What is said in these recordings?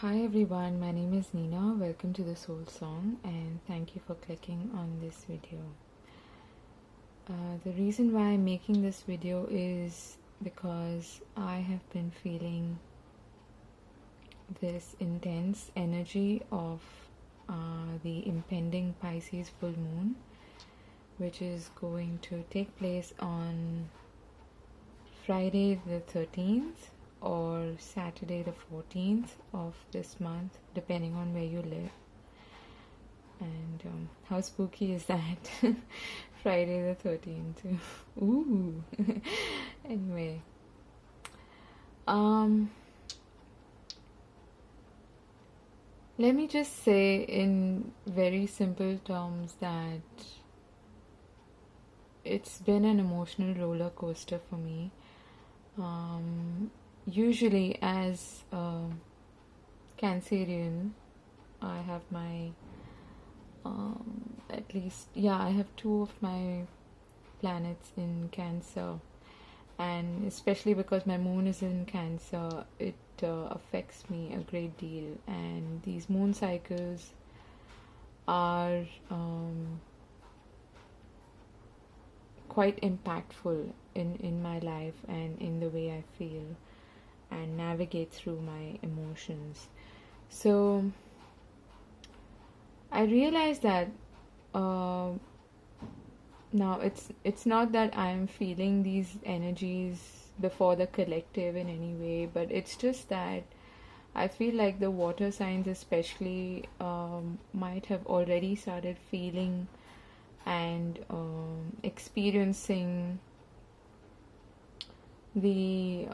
Hi everyone, my name is Nina. Welcome to the Soul Song and thank you for clicking on this video. The reason why I'm making this video is because I have been feeling this intense energy of the impending Pisces full moon, which is going to take place on Friday the 13th or Saturday the 14th of this month, depending on where you live. And how spooky is that? Friday the 13th. Ooh. Anyway. Let me just say in very simple terms that it's been an emotional roller coaster for me. Usually as a Cancerian, I have my I have two of my planets in Cancer, and especially because my moon is in Cancer, it affects me a great deal, and these moon cycles are quite impactful in my life and in the way I feel and navigate through my emotions. So I realize that now it's not that I'm feeling these energies before the collective in any way, but it's just that I feel like the water signs especially might have already started feeling and experiencing the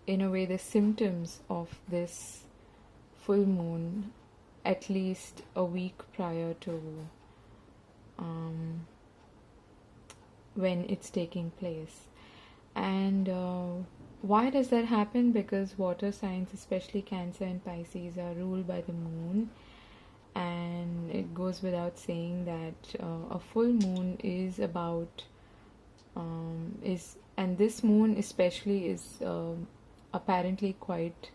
in a way the symptoms of this full moon at least a week prior to when it's taking place. And why does that happen? Because water signs, especially Cancer and Pisces, are ruled by the moon, and it goes without saying that a full moon is about and this moon especially is apparently quite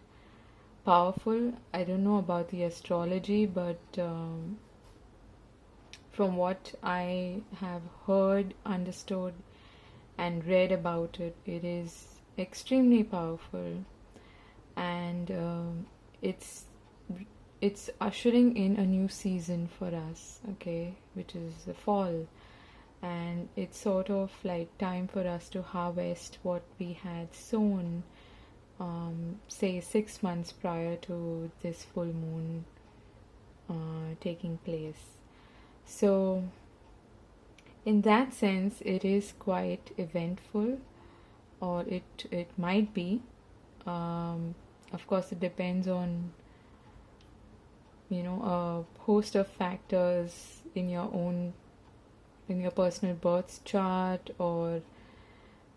powerful. I don't know about the astrology, but from what I have heard, understood, and read about it, it is extremely powerful, and it's ushering in a new season for us, okay, which is the fall, and it's sort of like time for us to harvest what we had sown, say 6 months prior to this full moon taking place. So in that sense it is quite eventful, or it might be. Of course it depends on a host of factors in your personal birth chart, or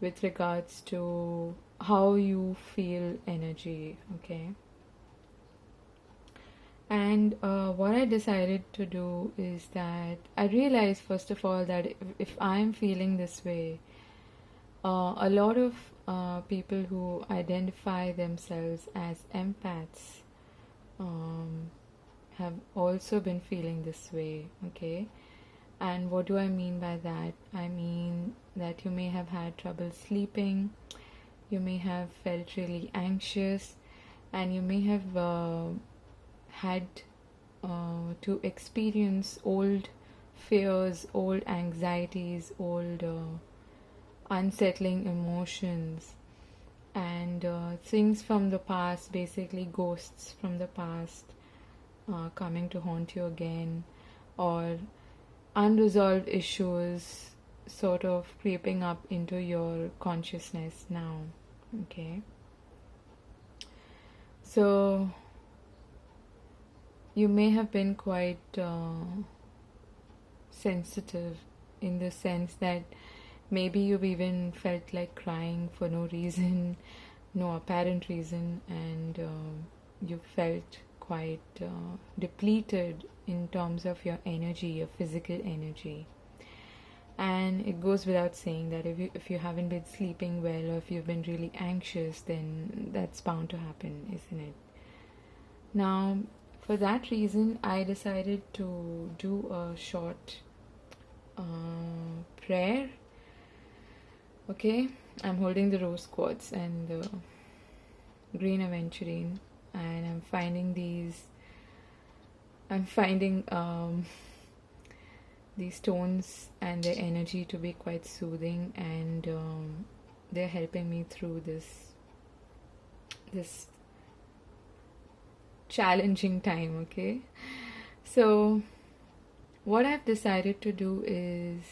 with regards to how you feel energy, okay. And what I decided to do is that I realized first of all that if I'm feeling this way, a lot of people who identify themselves as empaths have also been feeling this way, okay. And what do I mean by that? I mean that you may have had trouble sleeping, you may have felt really anxious, and you may have had to experience old fears, old anxieties, old unsettling emotions, and things from the past, basically ghosts from the past coming to haunt you again, or unresolved issues sort of creeping up into your consciousness now, okay. So you may have been quite sensitive, in the sense that maybe you've even felt like crying for no reason, no apparent reason, and you felt quite depleted in terms of your energy, your physical energy. And it goes without saying that if you haven't been sleeping well, or if you've been really anxious, then that's bound to happen, isn't it? Now, for that reason, I decided to do a short prayer. Okay, I'm holding the rose quartz and the green aventurine, and I'm finding these stones and their energy to be quite soothing, and they're helping me through this challenging time. Okay, so what I've decided to do is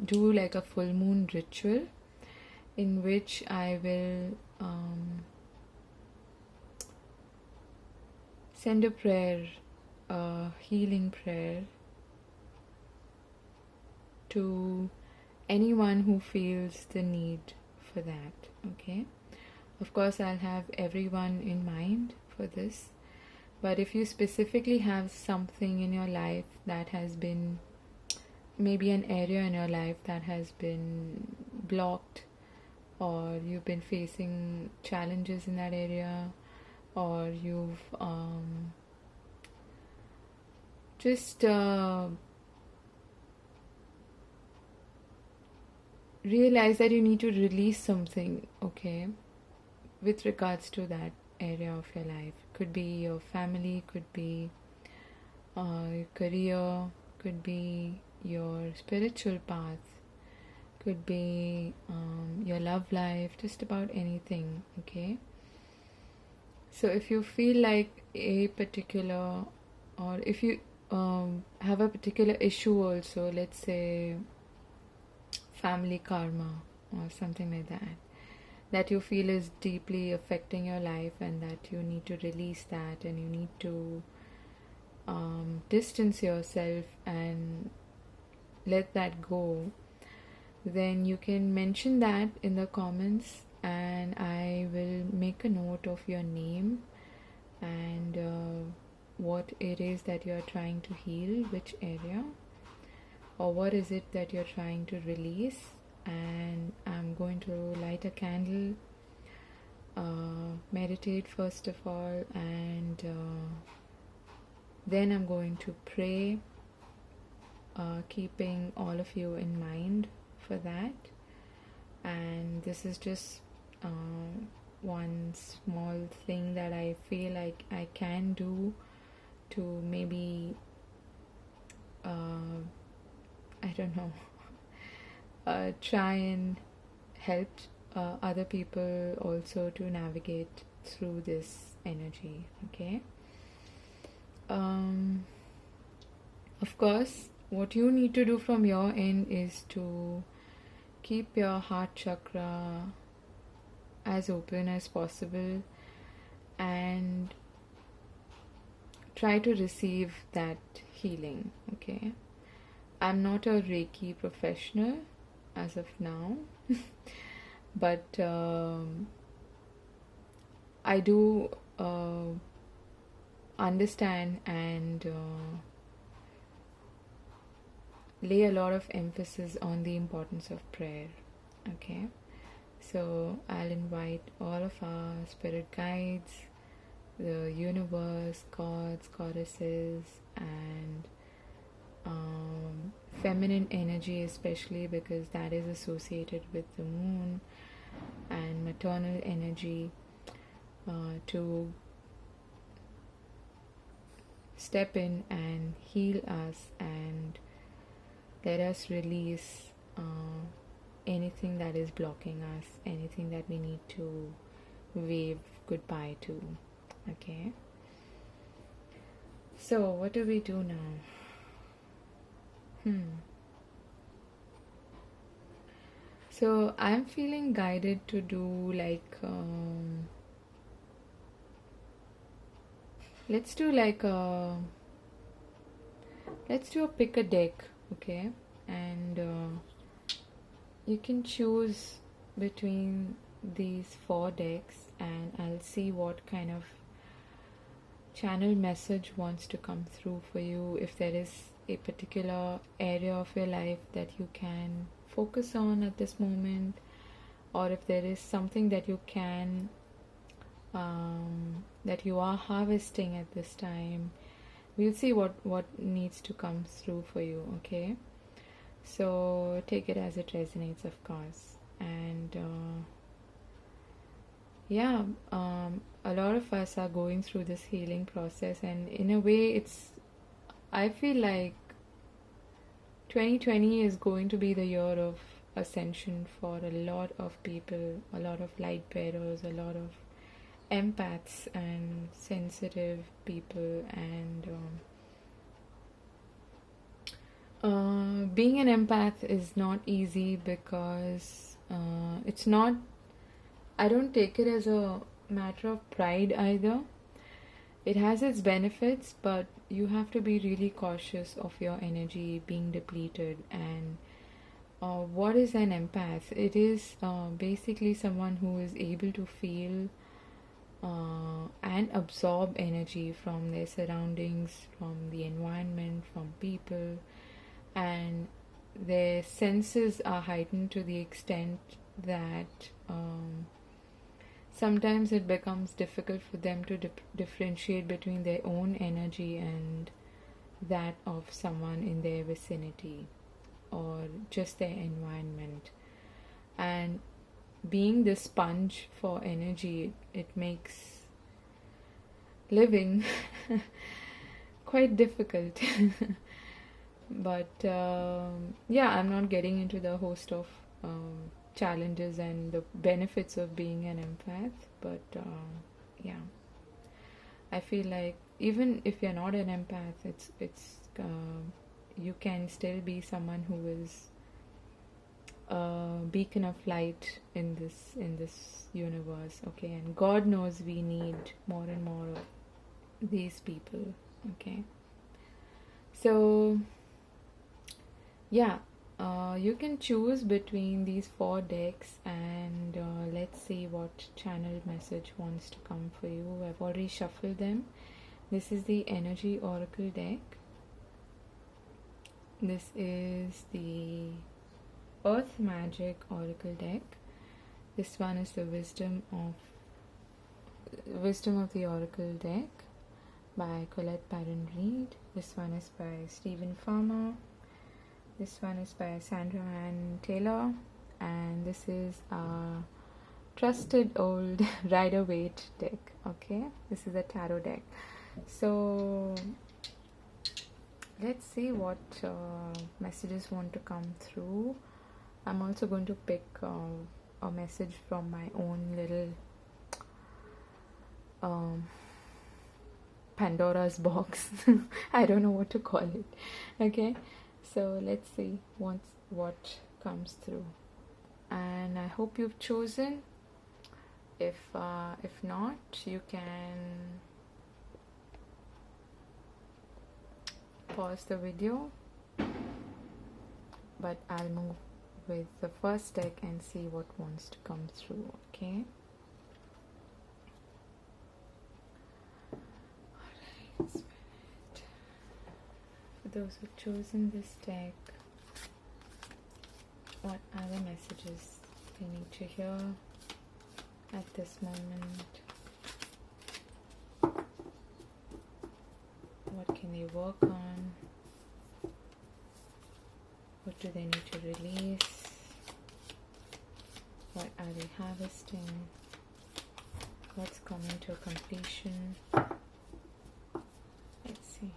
do like a full moon ritual in which I will send a prayer, a healing prayer to anyone who feels the need for that. Okay, of course I'll have everyone in mind for this, but if you specifically have something in your life that has been, maybe an area in your life that has been blocked, or you've been facing challenges in that area, or you've just realize that you need to release something, okay, with regards to that area of your life. Could be your family, could be your career, could be your spiritual path, could be your love life, just about anything. Okay, so if you feel like a particular, or if you have a particular issue also, let's say family karma or something like that you feel is deeply affecting your life, and that you need to release that, and you need to distance yourself and let that go, then you can mention that in the comments, and I will make a note of your name and what it is that you are trying to heal, which area, or what is it that you're trying to release. And I'm going to light a candle, meditate first of all, and then I'm going to pray, keeping all of you in mind for that. And this is just one small thing that I feel like I can do to maybe I don't know, try and help other people also to navigate through this energy. Okay, of course what you need to do from your end is to keep your heart chakra as open as possible and try to receive that healing. Okay, I'm not a Reiki professional as of now, but I do understand and lay a lot of emphasis on the importance of prayer. Okay, so I'll invite all of our spirit guides, the universe, gods, goddesses, and feminine energy, especially because that is associated with the moon, and maternal energy, to step in and heal us and let us release anything that is blocking us, anything that we need to wave goodbye to. Okay, so what do we do now? So I'm feeling guided to do like let's do a pick a deck. Okay, and you can choose between these 4 decks, and I'll see what kind of channel message wants to come through for you. If there is a particular area of your life that you can focus on at this moment, or if there is something that you can that you are harvesting at this time. We'll see what needs to come through for you, okay? So take it as it resonates, of course. And yeah, a lot of us are going through this healing process, and in a way, I feel like 2020 is going to be the year of ascension for a lot of people, a lot of light bearers, a lot of empaths and sensitive people. And being an empath is not easy because it's not, I don't take it as a matter of pride either. It has its benefits, but you have to be really cautious of your energy being depleted. And what is an empath? It is basically someone who is able to feel and absorb energy from their surroundings, from the environment, from people, and their senses are heightened to the extent that sometimes it becomes difficult for them to differentiate between their own energy and that of someone in their vicinity or just their environment. And being the sponge for energy, it makes living quite difficult. But yeah, I'm not getting into the host of challenges and the benefits of being an empath, but yeah, I feel like even if you're not an empath, it's you can still be someone who is a beacon of light in this universe, okay? And God knows we need more and more of these people, okay? So yeah, you can choose between these 4 decks, and let's see what channeled message wants to come for you. I've already shuffled them. This is the Energy Oracle deck. This is the Earth Magic Oracle deck. This one is the Wisdom of the Oracle deck by Colette Baron Reed. This one is by Stephen Farmer. This one is by Sandra Ann Taylor, and this is a trusted old Rider-Waite deck, okay? This is a tarot deck. So let's see what messages want to come through. I'm also going to pick a message from my own little Pandora's box. I don't know what to call it, okay? So let's see what comes through, and I hope you've chosen. If not, you can pause the video, but I'll move with the first deck and see what wants to come through, okay? Alright, for those who've chosen this deck, what are the messages they need to hear at this moment? What can they work on? What do they need to release? What are they harvesting? What's coming to a completion? Let's see.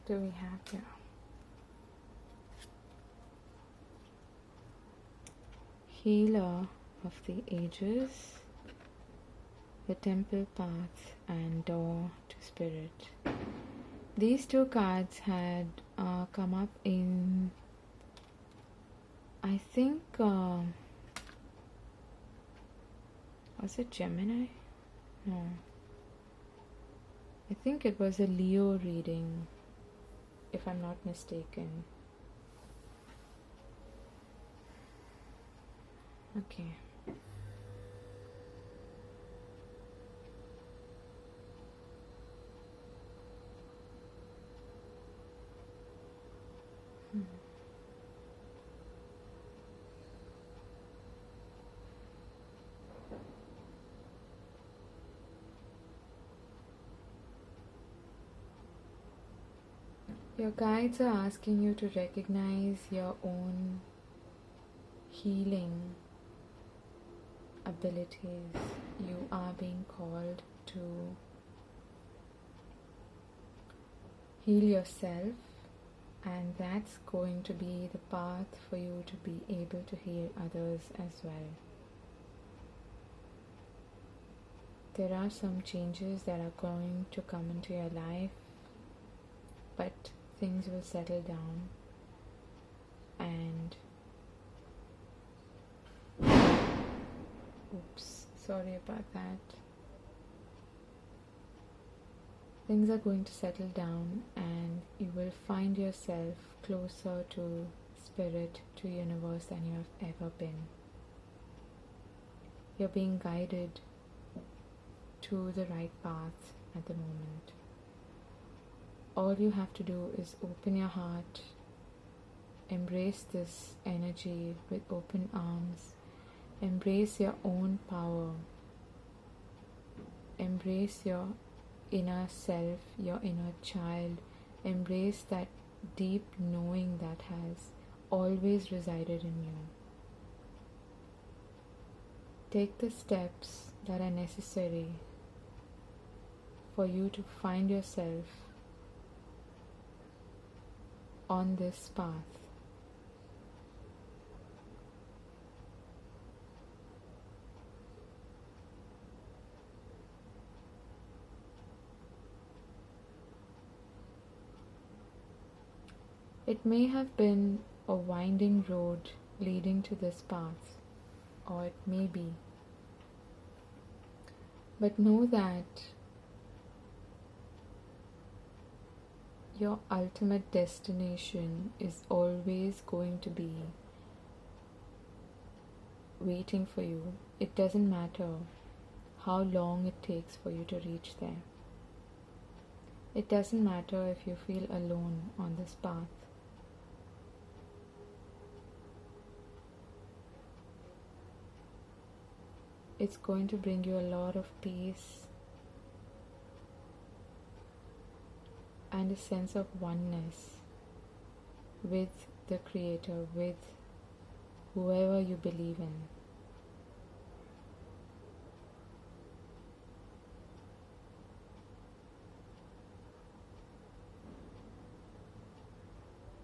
What do we have here? Healer of the Ages, the Temple Path, and Door to Spirit. These 2 cards had come up in, I think, was it Gemini? No. I think it was a Leo reading, if I'm not mistaken. Okay. Your guides are asking you to recognize your own healing abilities. You are being called to heal yourself, and that's going to be the path for you to be able to heal others as well. There are some changes that are going to come into your life, but things will settle down, and oops, sorry about that. Things are going to settle down, and you will find yourself closer to spirit, to universe than you have ever been. You're being guided to the right path at the moment. All you have to do is open your heart, embrace this energy with open arms, embrace your own power, embrace your inner self, your inner child, embrace that deep knowing that has always resided in you. Take the steps that are necessary for you to find yourself on this path. It may have been a winding road leading to this path, or it may be. But know that your ultimate destination is always going to be waiting for you. It doesn't matter how long it takes for you to reach there. It doesn't matter if you feel alone on this path. It's going to bring you a lot of peace and a sense of oneness with the Creator, with whoever you believe in.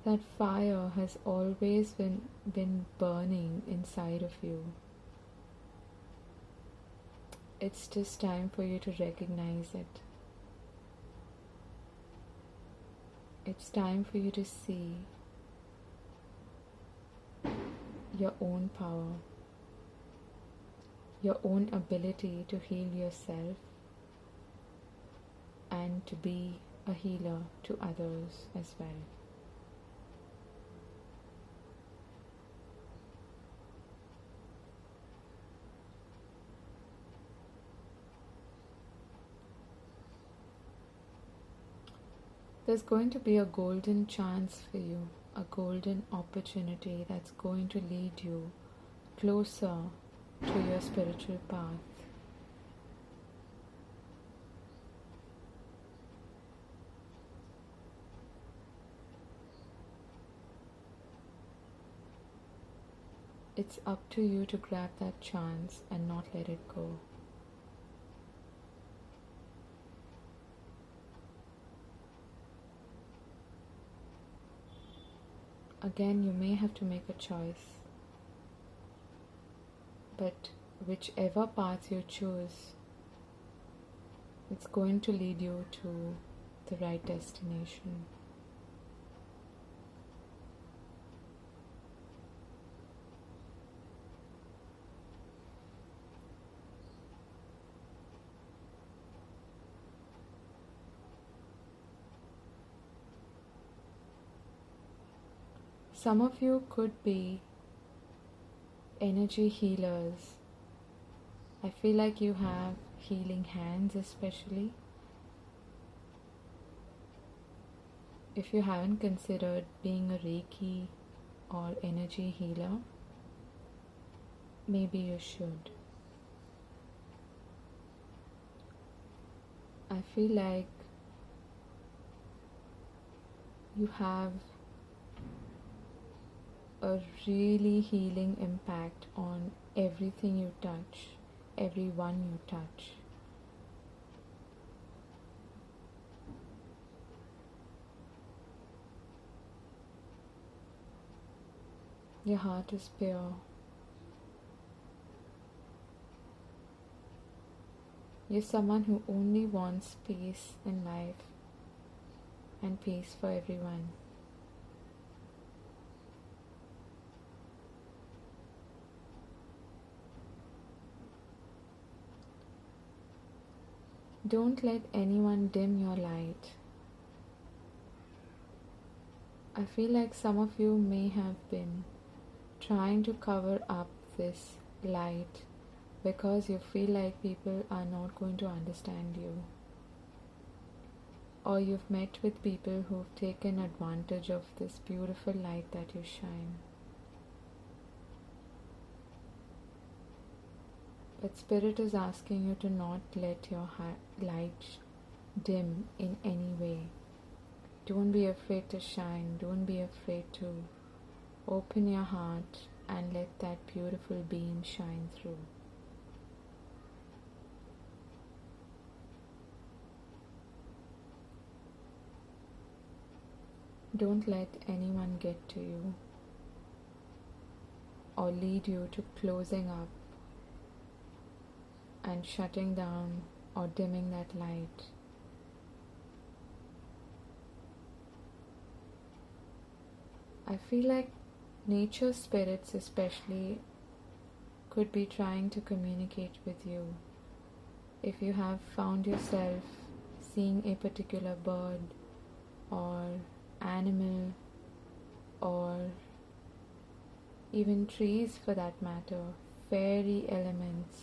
That fire has always been burning inside of you. It's just time for you to recognize it. It's time for you to see your own power, your own ability to heal yourself and to be a healer to others as well. There's going to be a golden chance for you, a golden opportunity that's going to lead you closer to your spiritual path. It's up to you to grab that chance and not let it go. Again, you may have to make a choice, but whichever path you choose, it's going to lead you to the right destination. Some of you could be energy healers. I feel like you have healing hands, especially. If you haven't considered being a Reiki or energy healer, maybe you should. I feel like you have a really healing impact on everything you touch, everyone you touch. Your heart is pure. You're someone who only wants peace in life and peace for everyone. Don't let anyone dim your light. I feel like some of you may have been trying to cover up this light because you feel like people are not going to understand you. Or you've met with people who've taken advantage of this beautiful light that you shine. But Spirit is asking you to not let your light dim in any way. Don't be afraid to shine. Don't be afraid to open your heart and let that beautiful beam shine through. Don't let anyone get to you or lead you to closing up and shutting down or dimming that light. I feel like nature spirits especially could be trying to communicate with you. If you have found yourself seeing a particular bird or animal or even trees for that matter, fairy elements,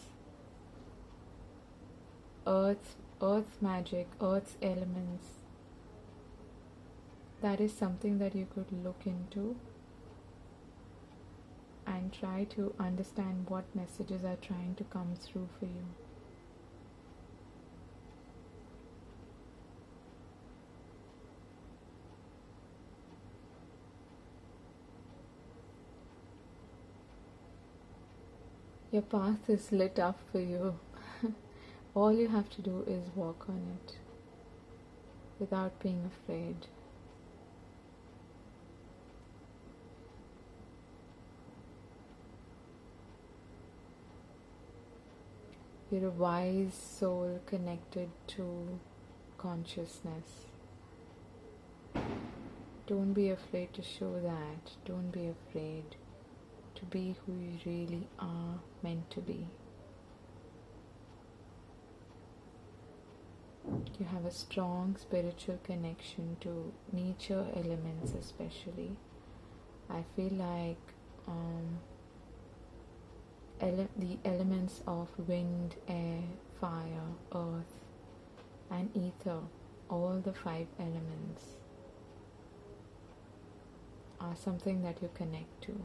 earth magic, earth's elements, that is something that you could look into and try to understand what messages are trying to come through for you. Your path is lit up for you. All you have to do is walk on it without being afraid. You're a wise soul connected to consciousness. Don't be afraid to show that. Don't be afraid to be who you really are meant to be. You have a strong spiritual connection to nature elements especially. I feel like the elements of wind, air, fire, earth and ether, all the 5 elements are something that you connect to.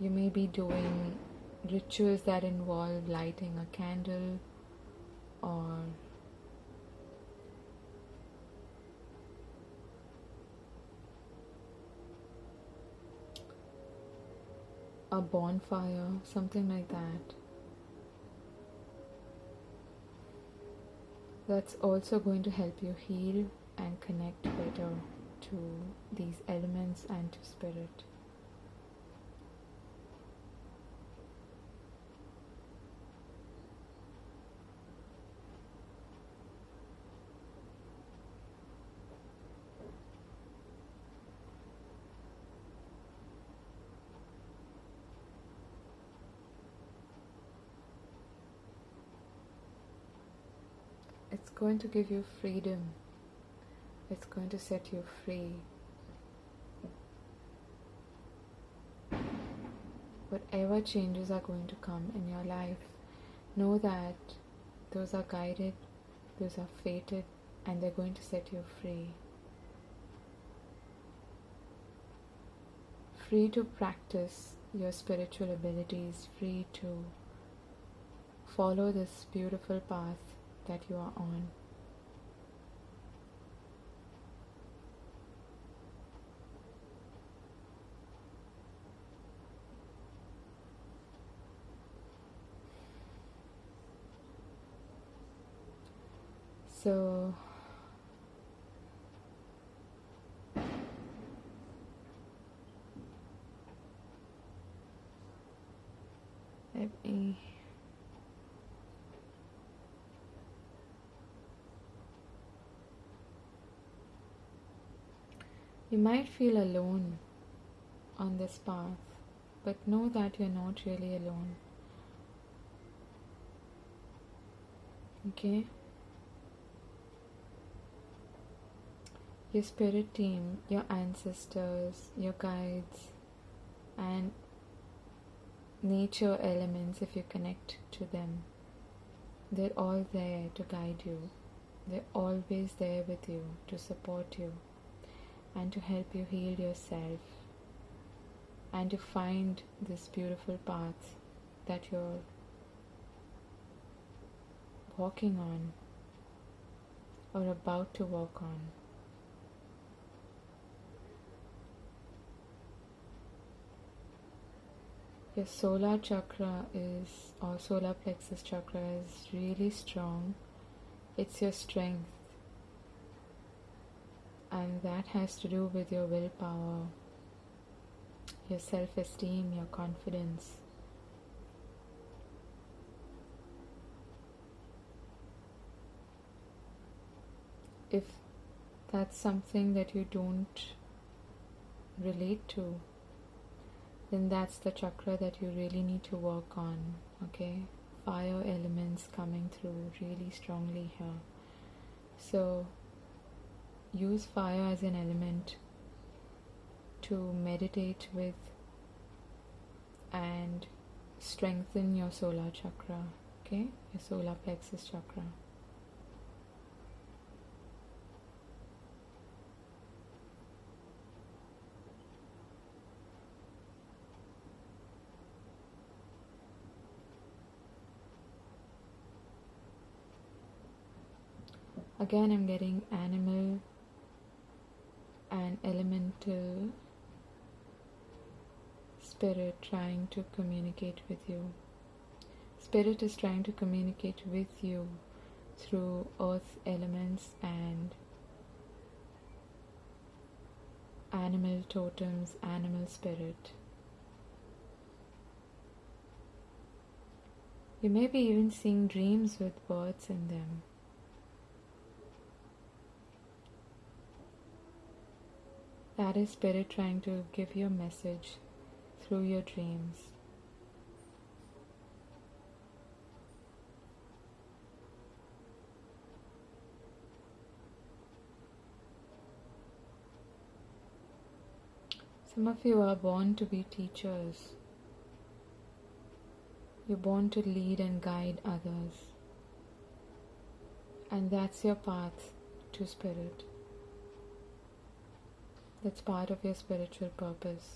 You may be doing rituals that involve lighting a candle or a bonfire, something like that. That's also going to help you heal and connect better to these elements and to spirit. It's going to give you freedom. It's going to set you free. whatever changes are going to come in your life, know that those are guided, those are fated, and they're going to set you free. Free to practice your spiritual abilities, free to follow this beautiful path that you are on. So let me you might feel alone on this path, but know that you're not really alone. Okay? Your spirit team, your ancestors, your guides, and nature elements, if you connect to them, they're all there to guide you. They're always there with you to support you and to help you heal yourself and to find this beautiful path that you're walking on or about to walk on. Your solar chakra or solar plexus chakra is really strong. It's your strength, and that has to do with your willpower, your self-esteem, your confidence. If that's something that you don't relate to, then that's the chakra that you really need to work on, okay? Fire elements coming through really strongly here. So use fire as an element to meditate with and strengthen your solar chakra, okay? Your solar plexus chakra. Again, I'm getting animal and elemental spirit trying to communicate with you. Spirit is trying to communicate with you through earth elements and animal totems, animal spirit. You may be even seeing dreams with birds in them. That is spirit trying to give you a message through your dreams. Some of you are born to be teachers. You're born to lead and guide others. And that's your path to spirit. That's part of your spiritual purpose.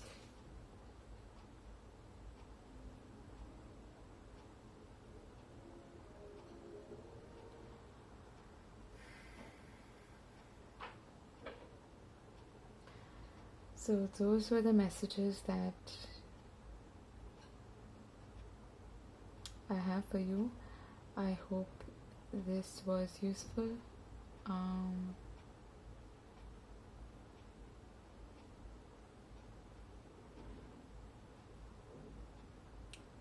So those were the messages that I have for you. I hope this was useful.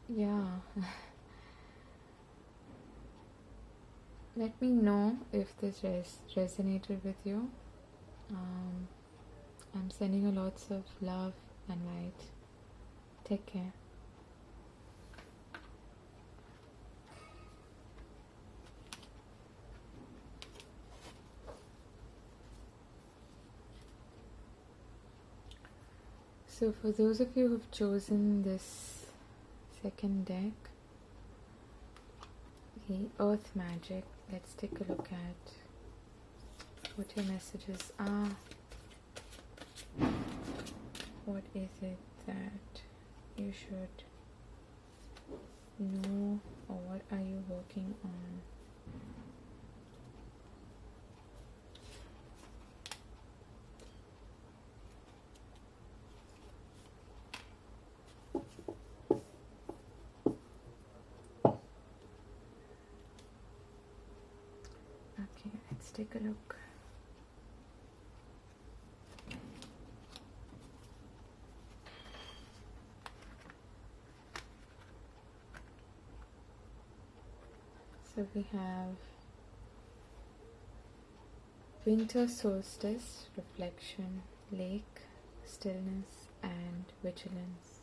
Yeah. Let me know if this resonated with you. I'm sending you lots of love and light. Take care. So for those of you who've chosen this second deck. The Earth Magic. Let's take a look at what your messages are. What is it that you should know, or what are you working on? Okay, let's take a look. So we have winter solstice, reflection, lake, stillness, and vigilance.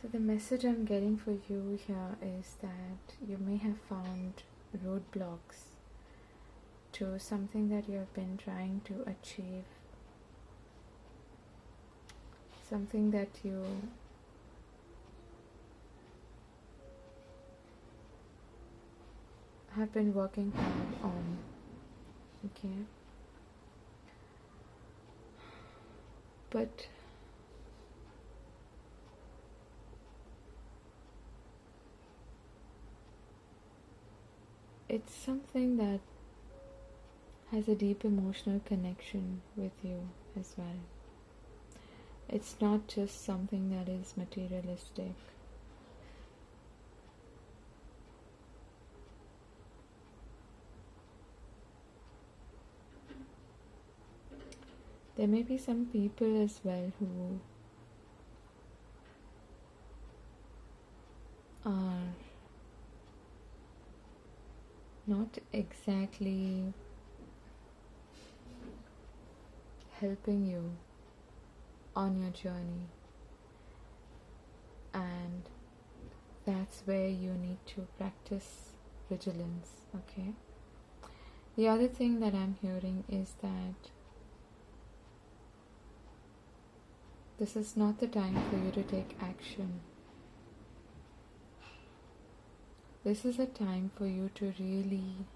So the message I'm getting for you here is that you may have found roadblocks to something that you have been trying to achieve, something that you have been working hard on. Okay, but it's something that has a deep emotional connection with you as well. It's not just something that is materialistic. There may be some people as well who are not exactly helping you on your journey, and that's where you need to practice vigilance. Okay, the other thing that I'm hearing is that this is not the time for you to take action. This is a time for you to really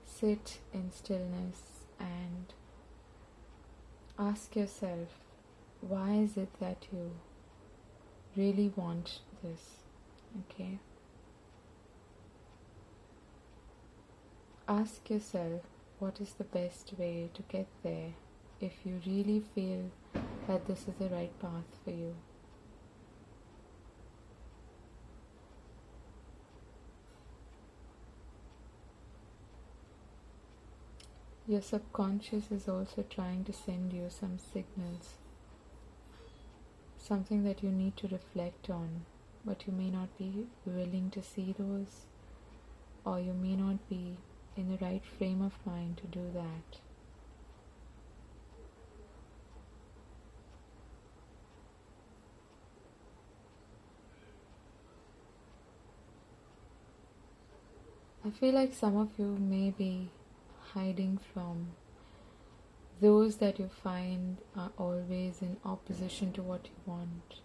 sit in stillness and ask yourself, why is it that you really want this? Okay? Ask yourself, what is the best way to get there if you really feel that this is the right path for you? Your subconscious is also trying to send you some signals, something that you need to reflect on, but you may not be willing to see those, or you may not be in the right frame of mind to do that. I feel like some of you may be hiding from those that you find are always in opposition to what you want.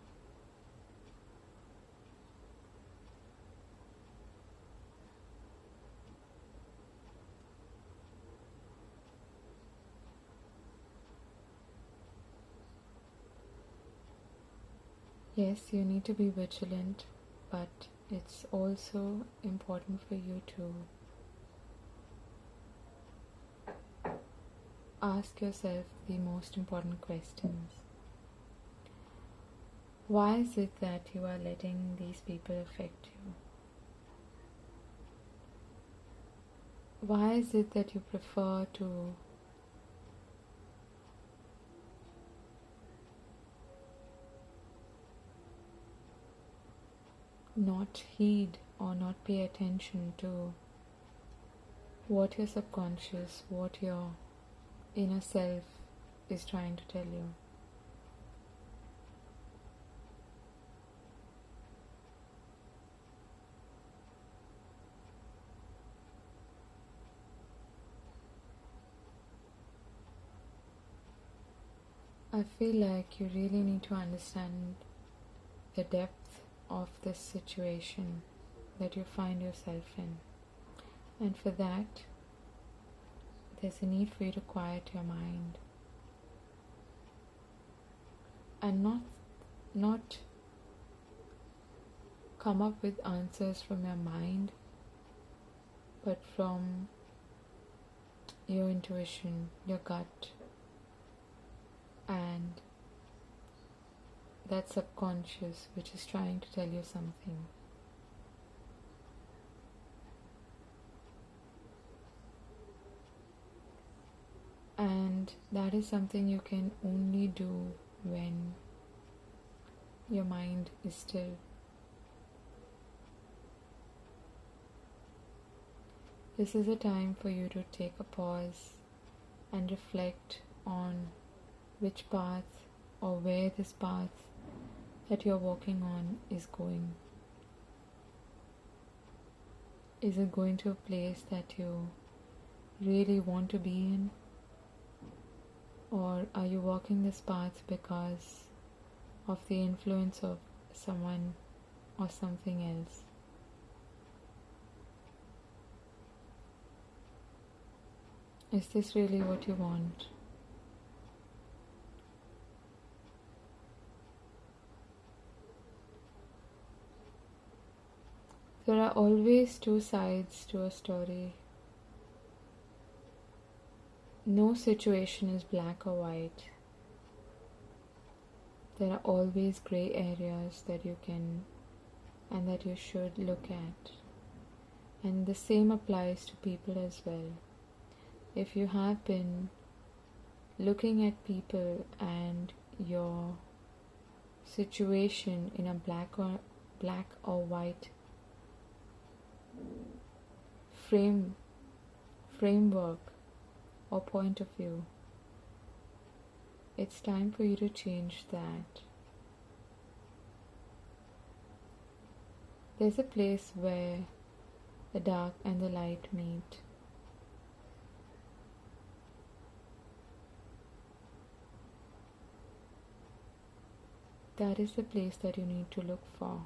Yes, you need to be vigilant, but it's also important for you to ask yourself the most important questions. Why is it that you are letting these people affect you? Why is it that you prefer to not heed or not pay attention to what your subconscious, what your inner self is trying to tell you? I feel like you really need to understand the depth of this situation that you find yourself in. And for that, there's a need for you to quiet your mind and not come up with answers from your mind, but from your intuition, your gut, and that subconscious which is trying to tell you something. And that is something you can only do when your mind is still. This is a time for you to take a pause and reflect on which path or where this path that you're walking on is going. Is it going to a place that you really want to be in? Or are you walking this path because of the influence of someone or something else? Is this really what you want? There are always two sides to a story. No situation is black or white. There are always gray areas that you can and that you should look at. And the same applies to people as well. If you have been looking at people and your situation in a black or white framework or point of view, it's time for you to change that. There's a place where the dark and the light meet. That is the place that you need to look for.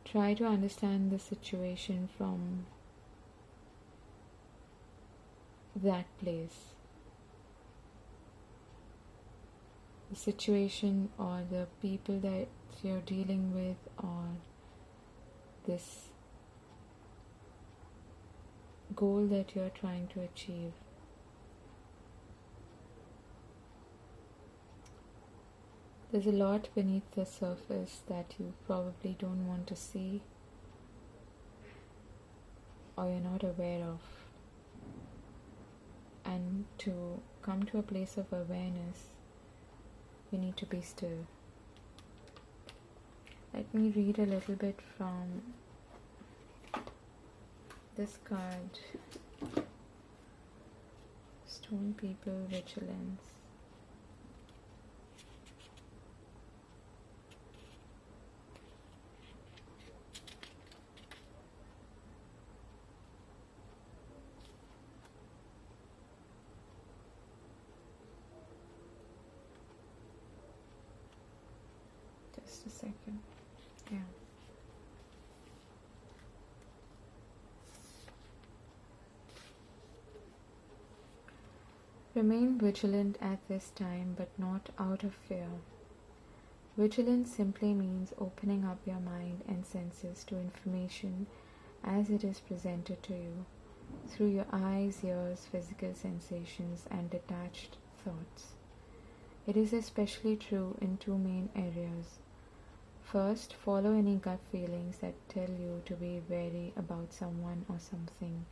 Try to understand the situation from that place. The situation or the people that you're dealing with, or this goal that you're trying to achieve. There's a lot beneath the surface that you probably don't want to see or you're not aware of. And to come to a place of awareness, you need to be still. Let me read a little bit from this card. Stone People Vigilance. Just a second. Yeah. Remain vigilant at this time, but not out of fear. Vigilance simply means opening up your mind and senses to information as it is presented to you through your eyes, ears, physical sensations, and detached thoughts. It is especially true in two main areas. First, follow any gut feelings that tell you to be wary about someone or something.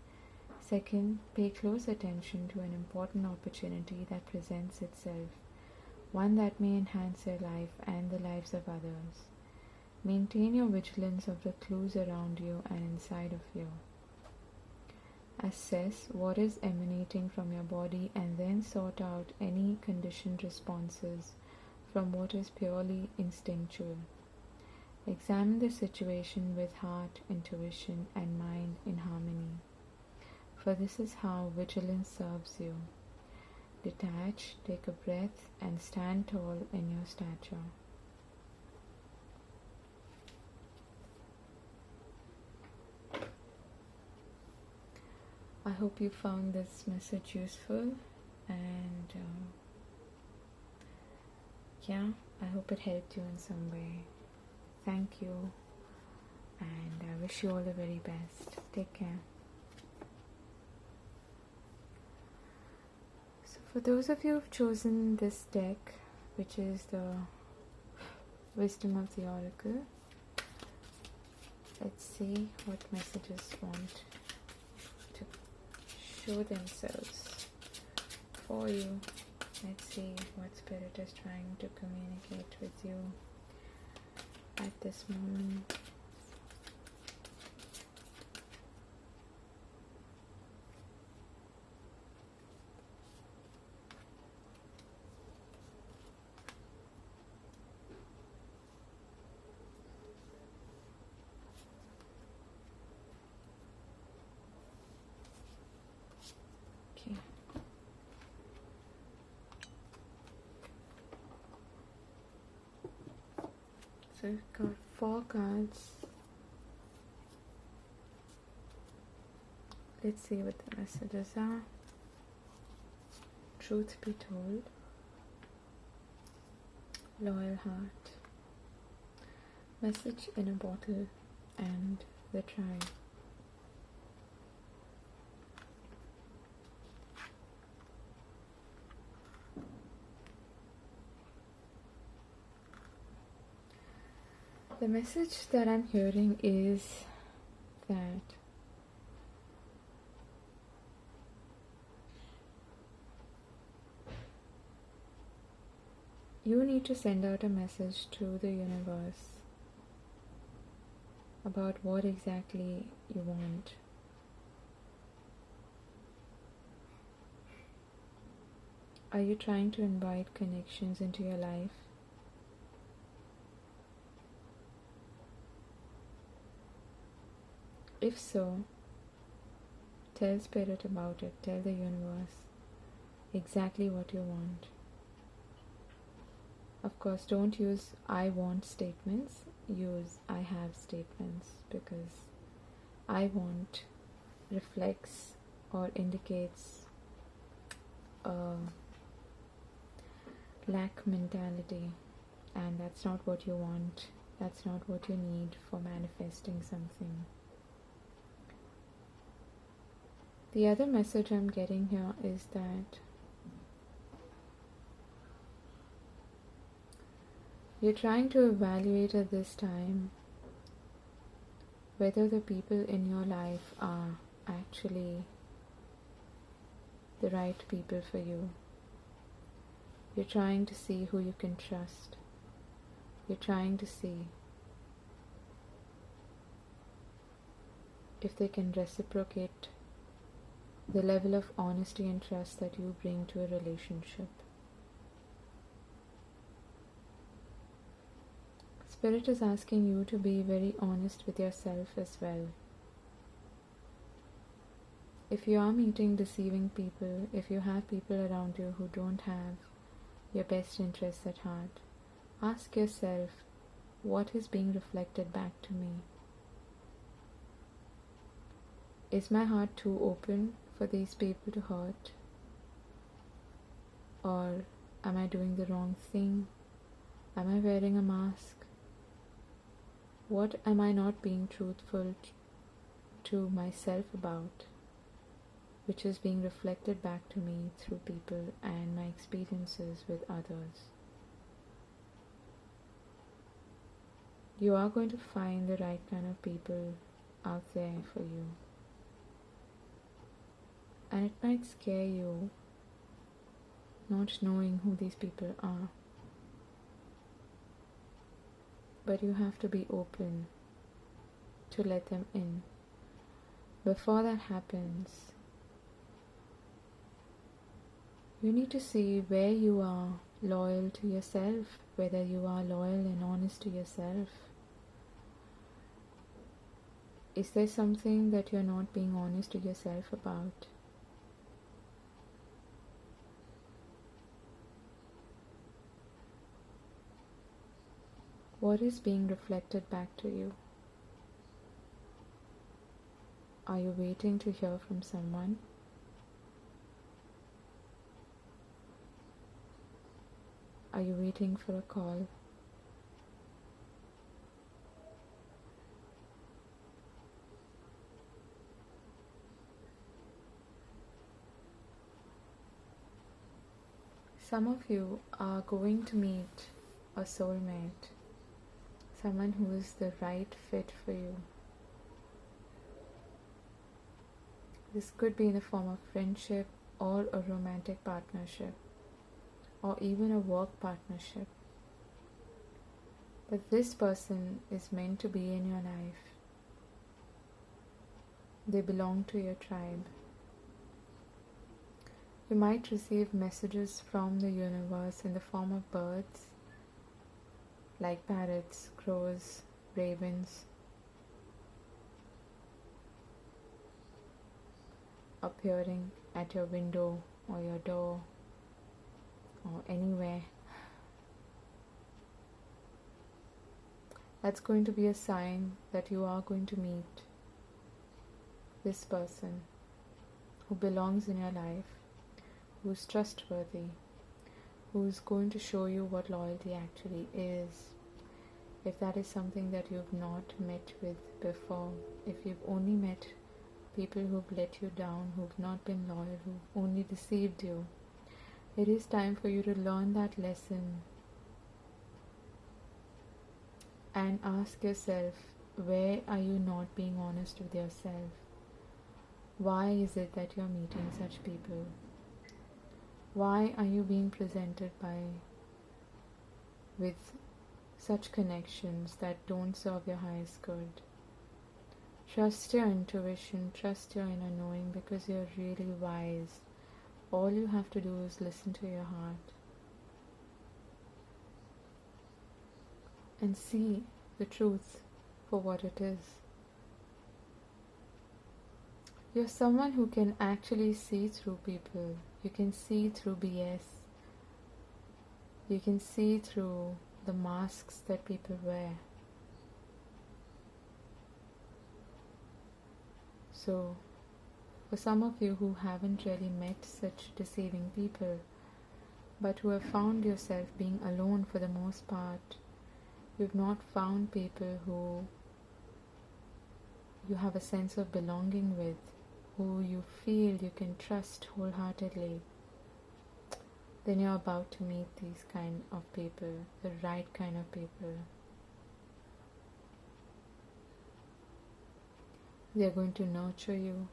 Second, pay close attention to an important opportunity that presents itself, one that may enhance your life and the lives of others. Maintain your vigilance of the clues around you and inside of you. Assess what is emanating from your body and then sort out any conditioned responses from what is purely instinctual. Examine the situation with heart, intuition, and mind in harmony. for this is how vigilance serves you. Detach, take a breath, and stand tall in your stature. I hope you found this message useful, and I hope it helped you in some way. Thank you, and I wish you all the very best. Take care. So for those of you who've chosen this deck, which is the Wisdom of the Oracle, let's see what messages want to show themselves for you. Let's see what Spirit is trying to communicate with you at this moment. Okay. So we've got 4 cards. Let's see what the messages are. Truth be told. Loyal heart. Message in a bottle, and the tribe. The message that I'm hearing is that you need to send out a message to the universe about what exactly you want. Are you trying to invite connections into your life? If so, tell Spirit about it. Tell the universe exactly what you want. Of course, don't use I want statements. Use I have statements, because I want reflects or indicates a lack mentality, and that's not what you want. That's not what you need for manifesting something. The other message I'm getting here is that you're trying to evaluate at this time whether the people in your life are actually the right people for you. You're trying to see who you can trust. You're trying to see if they can reciprocate the level of honesty and trust that you bring to a relationship. Spirit is asking you to be very honest with yourself as well. If you are meeting deceiving people, if you have people around you who don't have your best interests at heart, ask yourself, what is being reflected back to me? Is my heart too open for these people to hurt? Or am I doing the wrong thing? Am I wearing a mask? What am I not being truthful to myself about, which is being reflected back to me through people and my experiences with others? You are going to find the right kind of people out there for you. And it might scare you not knowing who these people are. But you have to be open to let them in. Before that happens, you need to see where you are loyal to yourself, whether you are loyal and honest to yourself. Is there something that you're not being honest to yourself about? What is being reflected back to you? Are you waiting to hear from someone? Are you waiting for a call? Some of you are going to meet a soulmate, someone who is the right fit for you. This could be in the form of friendship or a romantic partnership or even a work partnership. But this person is meant to be in your life. They belong to your tribe. You might receive messages from the universe in the form of birds, like parrots, crows, ravens, appearing at your window or your door or anywhere. That's going to be a sign that you are going to meet this person who belongs in your life, who's trustworthy, who's going to show you what loyalty actually is. If that is something that you've not met with before, if you've only met people who've let you down, who've not been loyal, who've only deceived you, it is time for you to learn that lesson and ask yourself, where are you not being honest with yourself? Why is it that you're meeting such people? Why are you being presented with such connections that don't serve your highest good? Trust your intuition, trust your inner knowing, because you're really wise. All you have to do is listen to your heart and see the truth for what it is. You're someone who can actually see through people. You can see through BS. You can see through the masks that people wear. So, for some of you who haven't really met such deceiving people, but who have found yourself being alone for the most part, you've not found people who you have a sense of belonging with, who you feel you can trust wholeheartedly, then you're about to meet these kind of people, the right kind of people. They're going to nurture you.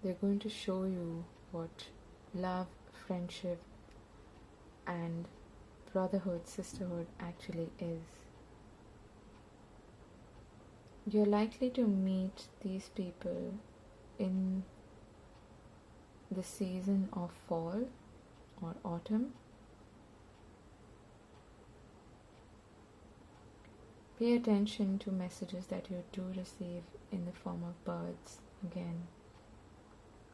They're going to show you what love, friendship, and brotherhood, sisterhood actually is. You're likely to meet these people in the season of fall or autumn. Pay attention to messages that you do receive in the form of birds again.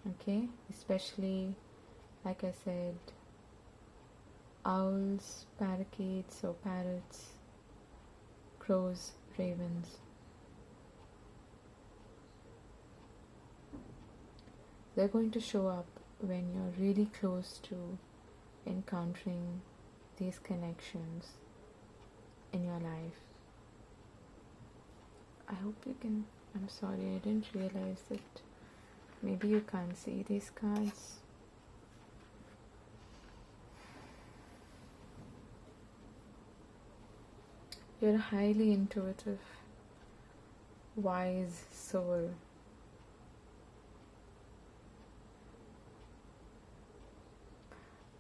Okay? Especially, like I said, owls, parakeets or parrots, crows, ravens. They're going to show up when you're really close to encountering these connections in your life. I hope you can. I'm sorry, I didn't realize that maybe you can't see these cards. You're a highly intuitive, wise soul.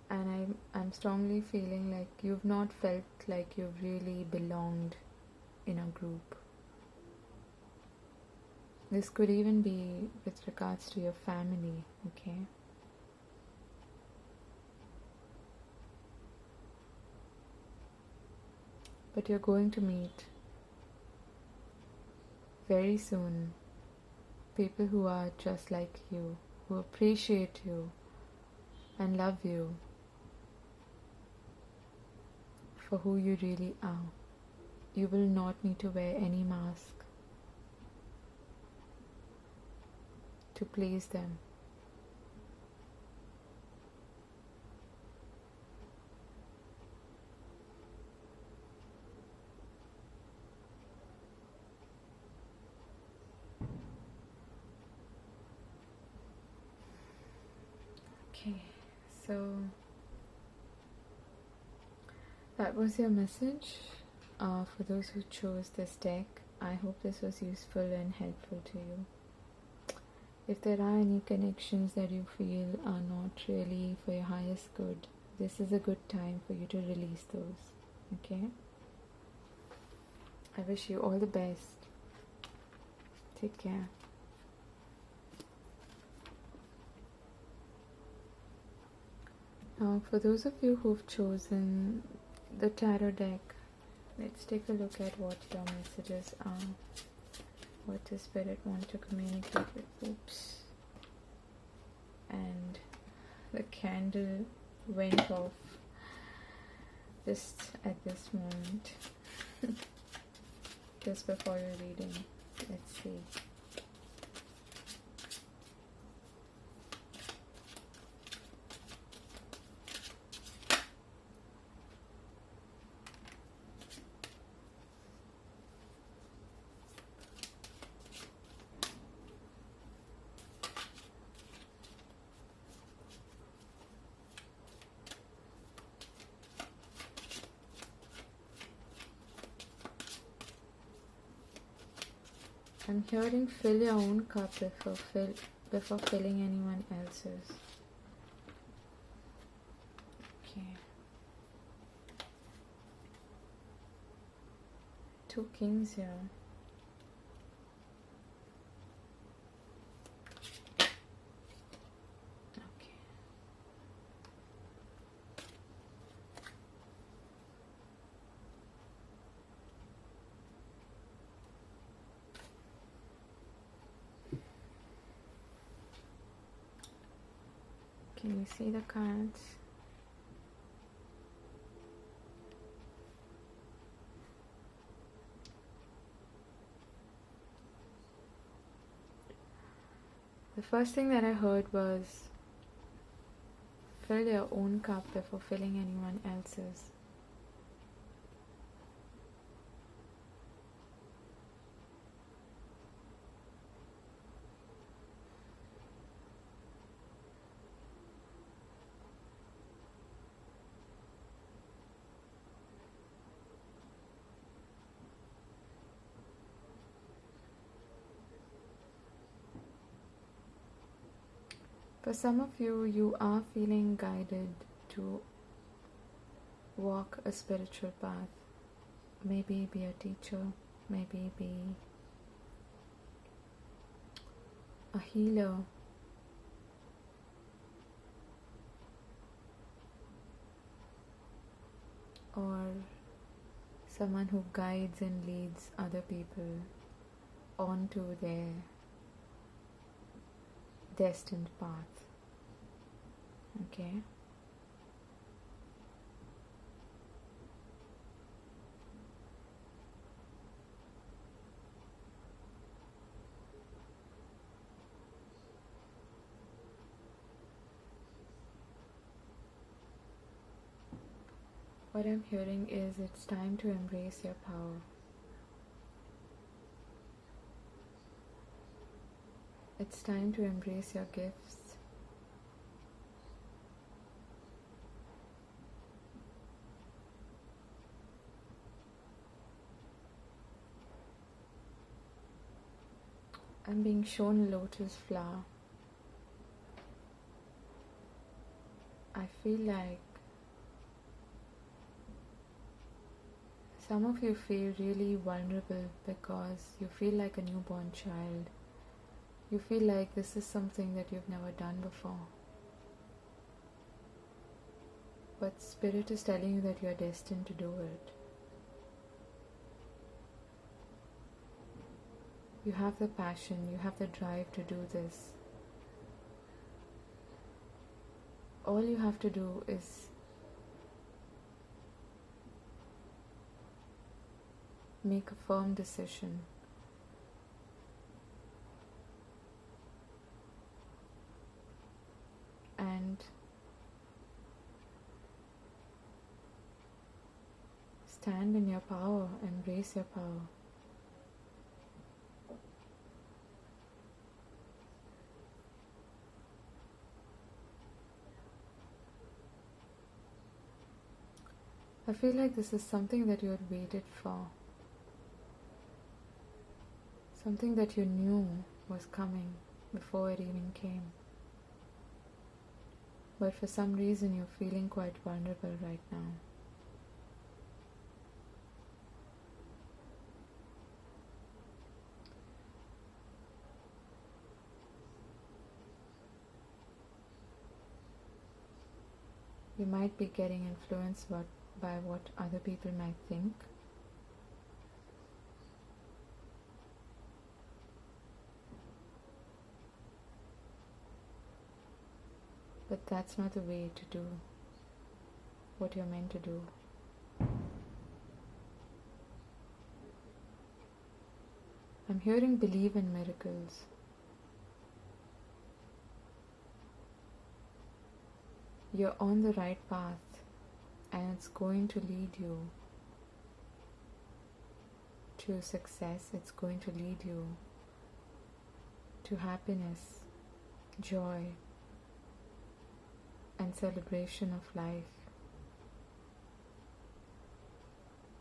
And I'm strongly feeling like you've not felt like you've really belonged in a group. This could even be with regards to your family, okay? But you're going to meet very soon people who are just like you, who appreciate you and love you for who you really are. You will not need to wear any mask to please them. Okay, so that was your message for those who chose this deck. I hope this was useful and helpful to you. If there are any connections that you feel are not really for your highest good, this is a good time for you to release those. Okay? I wish you all the best. Take care. Now, for those of you who've chosen the tarot deck, let's take a look at what your messages are. What does Spirit want to communicate with? Oops. And the candle went off just at this moment. Just before your reading. Let's see. I'm hearing fill your own cup before filling anyone else's. Okay. 2 kings here. Okay. Can you see the cards? The first thing that I heard was fill your own cup before filling anyone else's. For some of you, you are feeling guided to walk a spiritual path. Maybe be a teacher, maybe be a healer, or someone who guides and leads other people onto their destined path. Okay? What I'm hearing is it's time to embrace your power. It's time to embrace your gifts. I'm being shown a lotus flower. I feel like some of you feel really vulnerable because you feel like a newborn child. You feel like this is something that you've never done before. But Spirit is telling you that you are destined to do it. You have the passion, you have the drive to do this. All you have to do is make a firm decision. And stand in your power, embrace your power. I feel like this is something that you had waited for. Something that you knew was coming before it even came. But for some reason you're feeling quite vulnerable right now. You might be getting influenced by what other people might think. But that's not the way to do what you're meant to do. I'm hearing believe in miracles. You're on the right path, and it's going to lead you to success. It's going to lead you to happiness, joy, and celebration of life.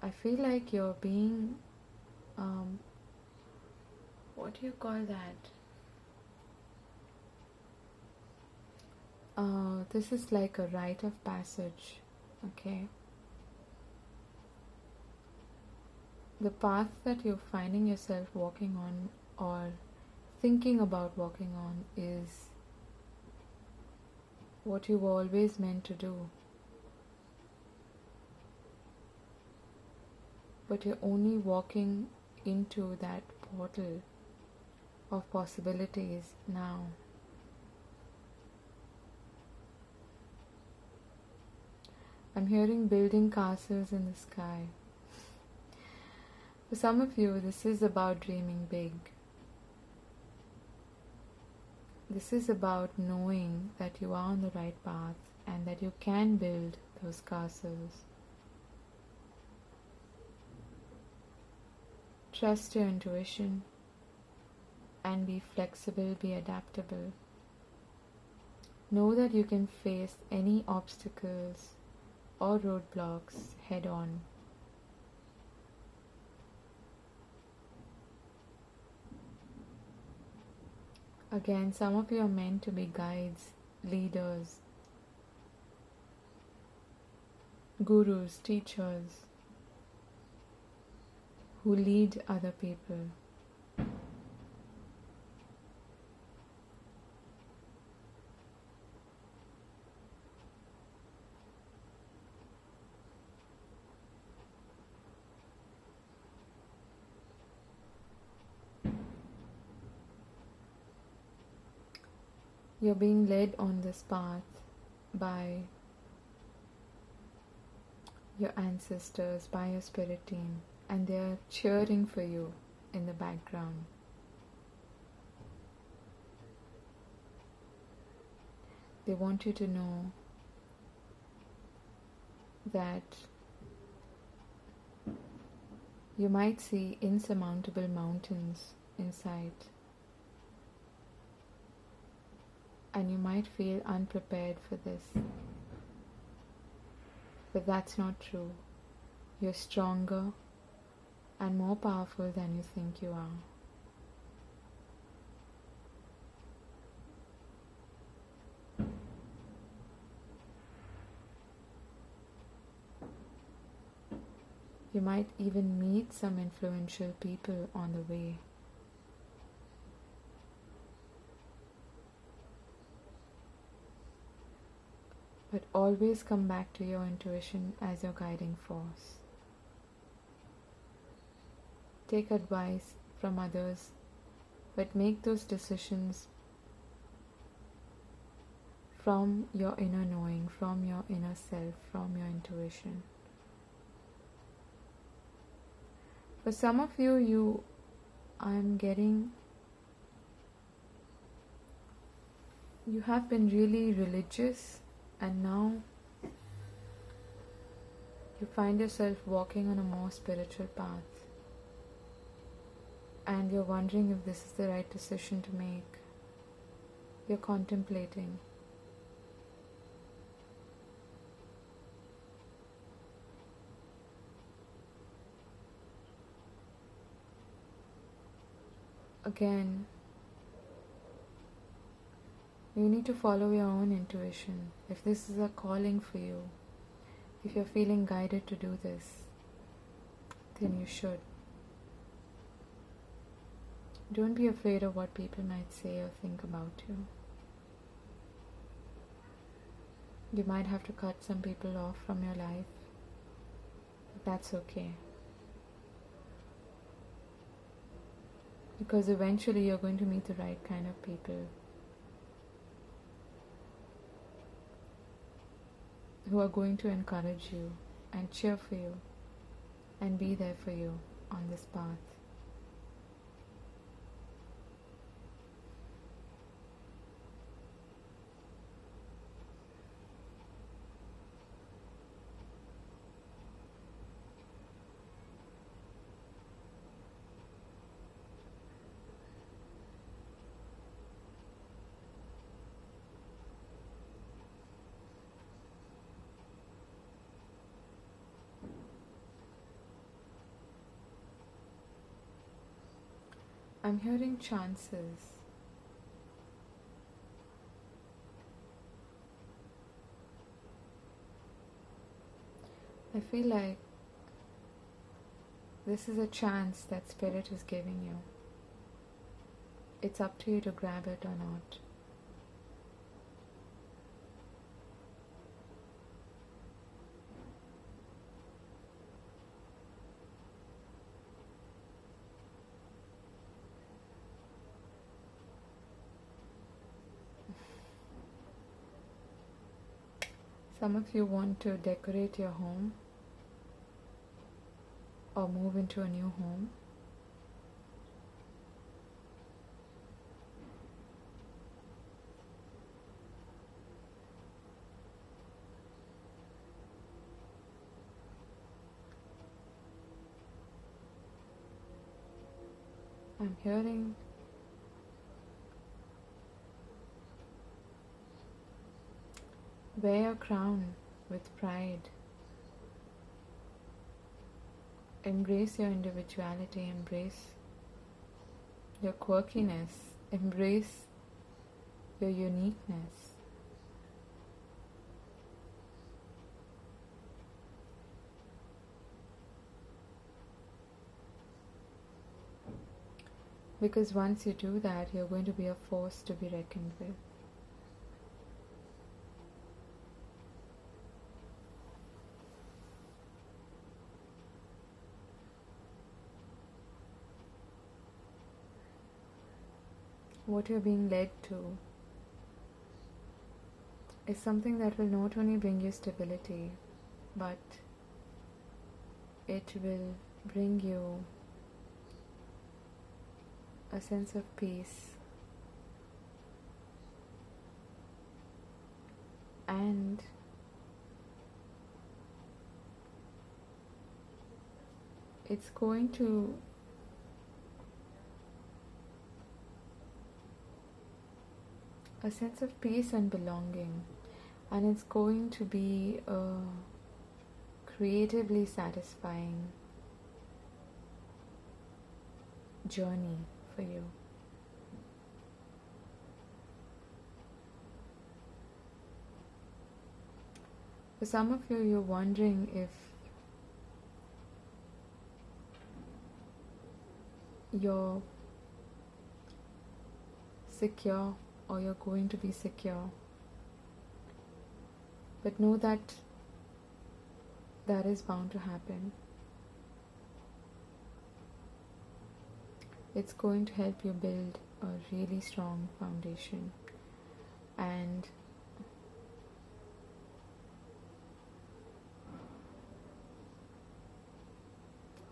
I feel like you're being, what do you call that? This is like a rite of passage, okay? The path that you're finding yourself walking on or thinking about walking on is what you were always meant to do. But you're only walking into that portal of possibilities now. I'm hearing building castles in the sky. For some of you, this is about dreaming big. This is about knowing that you are on the right path and that you can build those castles. Trust your intuition and be flexible, be adaptable. Know that you can face any obstacles or roadblocks head on. Again, some of you are meant to be guides, leaders, gurus, teachers who lead other people. You're being led on this path by your ancestors, by your spirit team, and they're cheering for you in the background. They want you to know that you might see insurmountable mountains in sight. And you might feel unprepared for this. But that's not true. You're stronger and more powerful than you think you are. You might even meet some influential people on the way. But always come back to your intuition as your guiding force. Take advice from others but make those decisions from your inner knowing, from your inner self, from your intuition. For some of you, I'm getting, you have been really religious, and now you find yourself walking on a more spiritual path, and you're wondering if this is the right decision to make. You're contemplating. Again, you need to follow your own intuition. If this is a calling for you, if you're feeling guided to do this, then you should. Don't be afraid of what people might say or think about you. You might have to cut some people off from your life, but that's okay. Because eventually you're going to meet the right kind of people who are going to encourage you and cheer for you and be there for you on this path. I'm hearing chances. I feel like this is a chance that Spirit is giving you. It's up to you to grab it or not. Some of you want to decorate your home or move into a new home. I'm hearing wear your crown with pride. Embrace your individuality, embrace your quirkiness, embrace your uniqueness. Because once you do that, you're going to be a force to be reckoned with. What you're being led to is something that will not only bring you stability, but it will bring you a sense of peace and it's going to a sense of peace and belonging, and it's going to be a creatively satisfying journey for you. For some of you, you're wondering if you're secure or you're going to be secure. But know that that is bound to happen. It's going to help you build a really strong foundation. And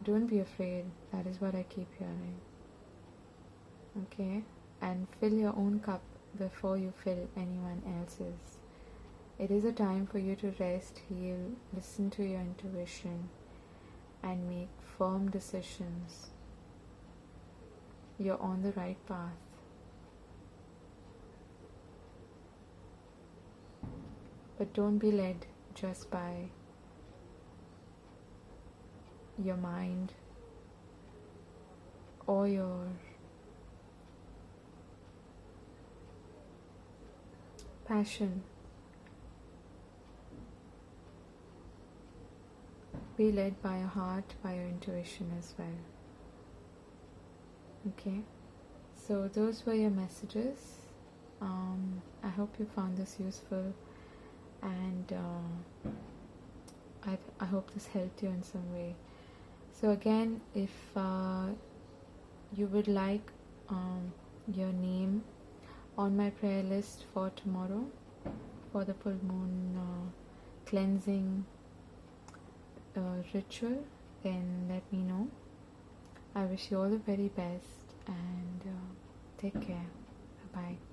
don't be afraid. That is what I keep hearing. Okay? And fill your own cup before you fill anyone else's. It is a time for you to rest, heal, listen to your intuition, and make firm decisions. You're on the right path. But don't be led just by your mind or your passion. Be led by your heart, by your intuition as well. Okay, so those were your messages. I hope you found this useful, and I hope this helped you in some way. So again, if you would like your name on my prayer list for tomorrow, for the full moon cleansing ritual, then let me know. I wish you all the very best, and take care. Bye bye.